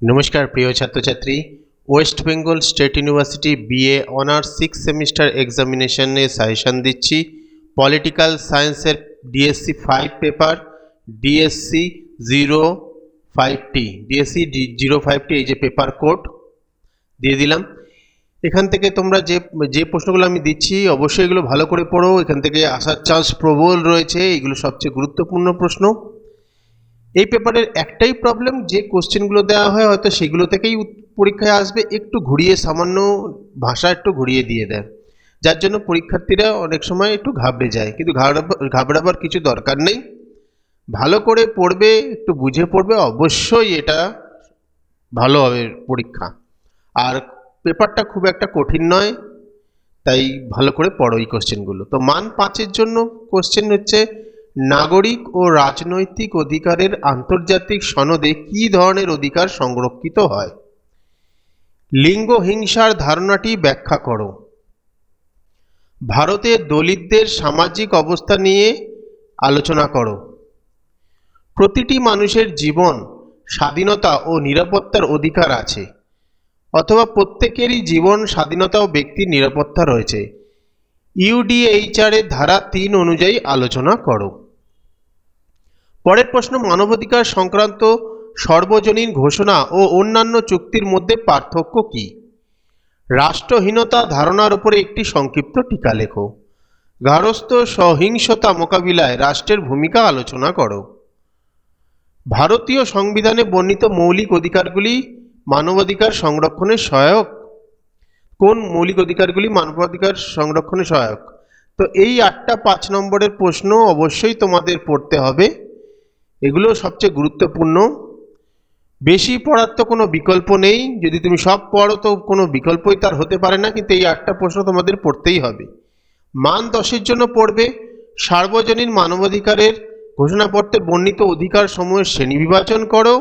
নমস্কার প্রিয় ছাত্রছাত্রী, West Bengal State University BA honours 6 semester এক্সামিনেশনে সাজেশন দিচ্ছি। পলিটিক্যাল সায়েন্সের ডিএসসি 5 পেপার ডিএসসি 05T এই যে পেপার কোড দিয়ে দিলাম। এখান থেকে তোমরা যে প্রশ্নগুলো আমি দিচ্ছি অবশ্যই এগুলো ভালো করে পড়ো। এখান থেকে আসার চান্স প্রবল রয়েছে, এগুলো সবচেয়ে গুরুত্বপূর্ণ প্রশ্ন। এই পেপারের একটাই প্রবলেম, যে কোশ্চেনগুলো দেওয়া হয় হয়তো সেগুলো থেকেই পরীক্ষায় আসবে, একটু ঘুরিয়ে সামান্য ভাষা একটু ঘুরিয়ে দিয়ে দেয়, যার জন্য পরীক্ষার্থীরা অনেক সময় একটু ঘাবড়ে যায়। কিন্তু ঘাবড়াবার কিছু দরকার নেই, ভালো করে পড়বে, একটু বুঝে পড়বে, অবশ্যই এটা ভালো হবে পরীক্ষা। আর পেপারটা খুব একটা কঠিন নয়, তাই ভালো করে পড়ো এই কোশ্চেনগুলো। তো মান 5-এর জন্য কোশ্চেন হচ্ছে, নাগরিক ও রাজনৈতিক অধিকারের আন্তর্জাতিক সনদে কী ধরনের অধিকার সংরক্ষিত হয়? লিঙ্গ হিংসার ধারণাটি ব্যাখ্যা করো। ভারতে দলিতদের সামাজিক অবস্থা নিয়ে আলোচনা করো। প্রতিটি মানুষের জীবন, স্বাধীনতা ও নিরাপত্তার অধিকার আছে, অথবা প্রত্যেকেরই জীবন, স্বাধীনতা ও ব্যক্তির নিরাপত্তা রয়েছে। ইউডিএইচআর এর ধারা 3 অনুযায়ী আলোচনা করো। পরের প্রশ্ন, মানবাধিকার সংক্রান্ত সর্বজনীন ঘোষণা ও অন্যান্য চুক্তির মধ্যে পার্থক্য কি? রাষ্ট্রহীনতা ধারণার উপরে একটি সংক্ষিপ্ত টিকা লেখো। গার্হস্থ্য সহিংসতা মোকাবিলায় রাষ্ট্রের ভূমিকা আলোচনা করো। ভারতীয় সংবিধানে বর্ণিত মৌলিক অধিকারগুলি মানবাধিকার সংরক্ষণে সহায়ক। কোন মৌলিক অধিকারগুলি মানবাধিকার সংরক্ষণে সহায়ক? তো এই 8টা 5 নম্বরের প্রশ্ন অবশ্যই তোমাদের পড়তে হবে, এগুলো সবচেয়ে গুরুত্বপূর্ণ। বেশি পড়ার তো কোনো বিকল্প নেই, যদি তুমি সব পড়ো তো কোনো বিকল্পই তার হতে পারে না, কিন্তু এই 8টা প্রশ্ন তোমাদের পড়তেই হবে। মান 10-এর জন্য পড়বে, সার্বজনীন মানবাধিকারের ঘোষণাপত্রে বর্ণিত অধিকার সমূহের শ্রেণী বিভাজন করো।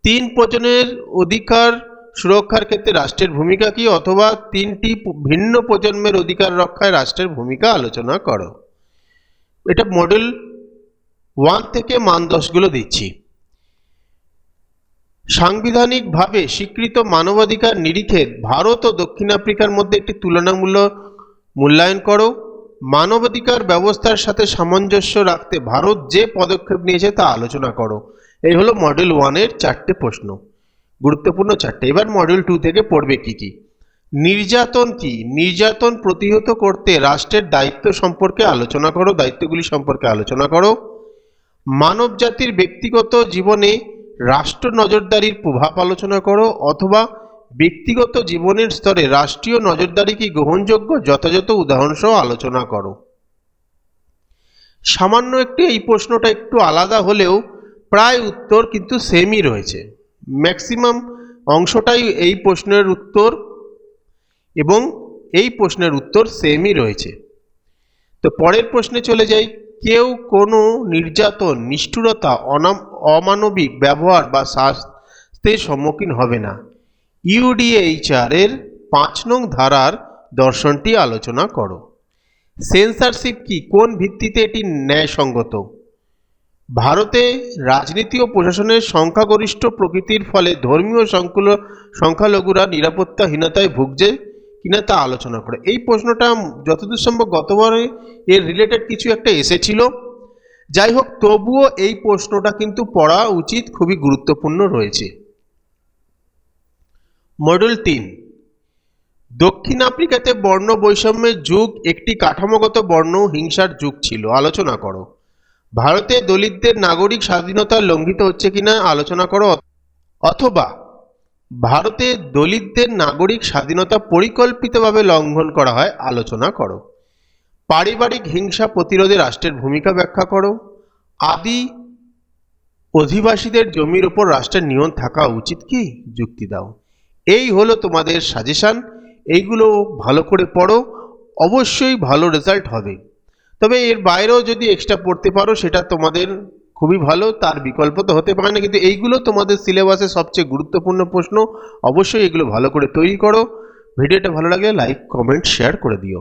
3 প্রজন্মের অধিকার সুরক্ষার ক্ষেত্রে রাষ্ট্রের ভূমিকা কি, অথবা 3টি ভিন্ন প্রজন্মের অধিকার রক্ষায় রাষ্ট্রের ভূমিকা আলোচনা করো। এটা মডেল 1 থেকে মান 10গুলো দিচ্ছি। সাংবিধানিকভাবে স্বীকৃত মানবাধিকার নিরিখে ভারত ও দক্ষিণ আফ্রিকার মধ্যে একটি তুলনামূলক মূল্যায়ন করো। মানবাধিকার ব্যবস্থার সাথে সামঞ্জস্য রাখতে ভারত যে পদক্ষেপ নিয়েছে তা আলোচনা করো। এই হলো মডেল 1-এর 4টে প্রশ্ন, গুরুত্বপূর্ণ 4টে। এবার মডেল 2 থেকে পড়বে কি কি। নির্যাতন কি? নির্যাতন প্রতিহত করতে রাষ্ট্রের দায়িত্ব সম্পর্কে আলোচনা করো, দায়িত্বগুলি সম্পর্কে আলোচনা করো। মানব জাতির ব্যক্তিগত জীবনে রাষ্ট্র নজরদারির প্রভাব আলোচনা করো, অথবা ব্যক্তিগত জীবনের স্তরে রাষ্ট্রীয় নজরদারি কি গ্রহণযোগ্য, যথাযথ উদাহরণ সহ আলোচনা করো। সামান্য একটু এই প্রশ্নটা একটু আলাদা হলেও প্রায় উত্তর কিন্তু সেমই রয়েছে, ম্যাক্সিমাম অংশটাই এই প্রশ্নের উত্তর, এবং এই প্রশ্নের উত্তর সেমই রয়েছে। তো পরের প্রশ্নে চলে যাই। কেউ কোনো নির্যাতন, নিষ্ঠুরতা, অমানবিক ব্যবহার বা শাস্তির সম্মুখীন হবে না। ইউডিএইচআর এর 5 নং ধারার দর্শনটি আলোচনা করো। সেন্সরশিপ কি? কোন ভিত্তিতে এটি ন্যায়সঙ্গত? ভারতে রাজনীতি ও প্রশাসনের সংখ্যাগরিষ্ঠ প্রকৃতির ফলে ধর্মীয় সংখ্যালঘুরা নিরাপত্তাহীনতায় ভুগছে কিনা তা আলোচনা করে। এই প্রশ্নটা যতদূর সম্ভব গতবারে এর রিলেটেড কিছু একটা এসেছিল, যাই হোক তবুও এই প্রশ্নটা কিন্তু পড়া উচিত, খুবই গুরুত্বপূর্ণ রয়েছে। মডেল 3, দক্ষিণ আফ্রিকাতে বর্ণ বৈষম্যের যুগ একটি কাঠামোগত বর্ণ হিংসার যুগ ছিল, আলোচনা করো। ভারতে দলিতদের নাগরিক স্বাধীনতা লঙ্ঘিত হচ্ছে কিনা আলোচনা করো, অথবা ভারতে দলিতদের নাগরিক স্বাধীনতা পরিকল্পিতভাবে লঙ্ঘন করা হয় আলোচনা করো। পারিবারিক হিংসা প্রতিরোধে রাষ্ট্রের ভূমিকা ব্যাখ্যা করো। আদি অধিবাসীদের জমির উপর রাষ্ট্রের নিয়ন্ত্রণ থাকা উচিত কি, যুক্তি দাও। এই হলো তোমাদের সাজেশন, এইগুলো ভালো করে পড়ো, অবশ্যই ভালো রেজাল্ট হবে। তবে এর বাইরেও যদি এক্সট্রা পড়তে পারো সেটা তোমাদের খুবই ভালো, তার বিকল্প তো হতে পারে না, কিন্তু এইগুলো তোমাদের সিলেবাসে সবচেয়ে গুরুত্বপূর্ণ প্রশ্ন, অবশ্যই এগুলো ভালো করে তৈরি করো। ভিডিওটা ভালো লাগলে লাইক, কমেন্ট, শেয়ার করে দিও।